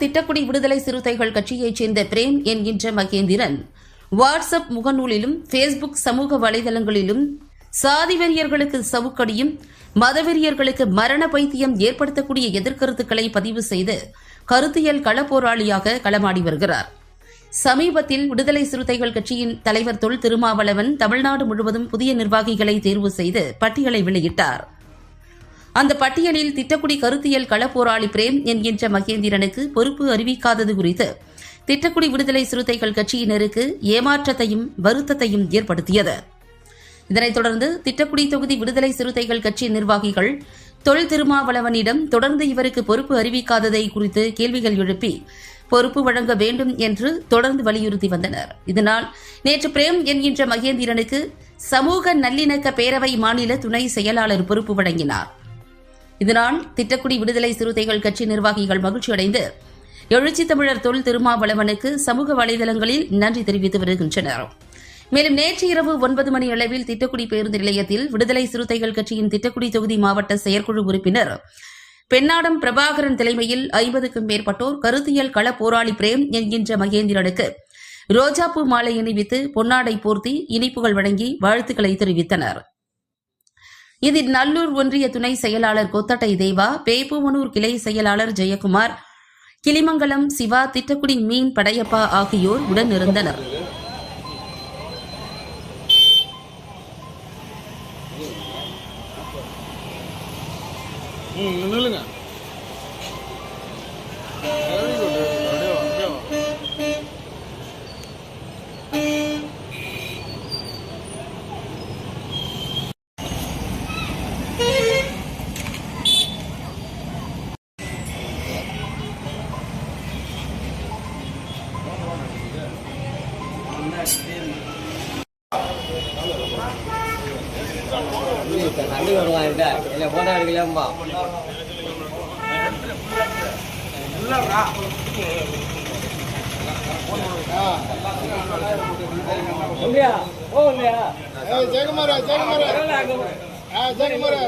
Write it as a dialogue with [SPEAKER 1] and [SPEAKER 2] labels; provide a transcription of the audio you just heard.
[SPEAKER 1] திட்டக்குடி விடுதலை சிறுத்தைகள் கட்சியைச் சேர்ந்த பிரேம் என்கின்ற மகேந்திரன் வாட்ஸ்அப் முகநூலிலும் பேஸ்புக் சமூக வலைதளங்களிலும் சாதிவெறியர்களுக்கு சவுக்கடியும் மதவெறியர்களுக்கு மரண பைத்தியம் ஏற்படுத்தக்கூடிய எதிர்கருத்துக்களை பதிவு செய்து கருத்தியல் களப்போராளியாக களமாடி வருகிறார். சமீபத்தில் விடுதலை சிறுத்தைகள் கட்சியின் தலைவர் தொல் திருமாவளவன் தமிழ்நாடு முழுவதும் புதிய நிர்வாகிகளை தேர்வு செய்து பட்டியலை வெளியிட்டார். அந்த பட்டியலில் திட்டக்குடி கருத்தியல் களப்போராளி பிரேம் என்கின்ற மகேந்திரனுக்கு பொறுப்பு அறிவிக்காதது குறித்து திட்டக்குடி விடுதலை சிறுத்தைகள் கட்சியினருக்கு ஏமாற்றத்தையும் வருத்தத்தையும் ஏற்படுத்தியது. இதனைத் தொடர்ந்து திட்டக்குடி தொகுதி விடுதலை சிறுத்தைகள் கட்சி நிர்வாகிகள் தொல் திருமாவளவனிடம் தொடர்ந்து இவருக்கு பொறுப்பு அறிவிக்காததை குறித்து கேள்விகள் எழுப்பி பொறுப்பு வழங்க வேண்டும் என்று தொடர்ந்து வலியுறுத்தி வந்தனர். இதனால் நேற்று பிரேம் என்கின்ற மகேந்திரனுக்கு சமூக நல்லிணக்க பேரவை மாநில துணை செயலாளர் பொறுப்பு வழங்கினார். இதனால் திட்டக்குடி விடுதலை சிறுத்தைகள் கட்சி நிர்வாகிகள் மகிழ்ச்சியடைந்து எழுச்சி தமிழர் தொல் திருமாவளவனுக்கு சமூக வலைதளங்களில் நன்றி தெரிவித்து வருகின்றனர். மேலும் நேற்று இரவு 9 மணி அளவில் திட்டக்குடி பேருந்து நிலையத்தில் விடுதலை சிறுத்தைகள் கட்சியின் திட்டக்குடி தொகுதி மாவட்ட செயற்குழு உறுப்பினர் பெண்ணாடம் பிரபாகரன் தலைமையில் 50க்கும் மேற்பட்டோர் கருத்தியல் கள போராளி பிரேம் என்கின்ற மகேந்திரனுக்கு ரோஜாப்பூ மாலை அணிவித்து பொன்னாடை போர்த்தி இனிப்புகள் வழங்கி வாழ்த்துக்களை தெரிவித்தனர். இதில் நல்லூர் ஒன்றிய துணை செயலாளர் கொத்தட்டை தேவா, பேப்புவனூர் கிளை செயலாளர் ஜெயக்குமார், கிளிமங்கலம் சிவா, திட்டக்குடி மீன் படையப்பா ஆகியோர் உடனிருந்தனர்.
[SPEAKER 2] தண்ணி வருவாங்க இல்லை போட்டோ எடுக்கலாம்பா இல்லையா ஓ இல்லையா ஜெயக்குமார் ஜெயக்குமார் ஜெயக்குமார்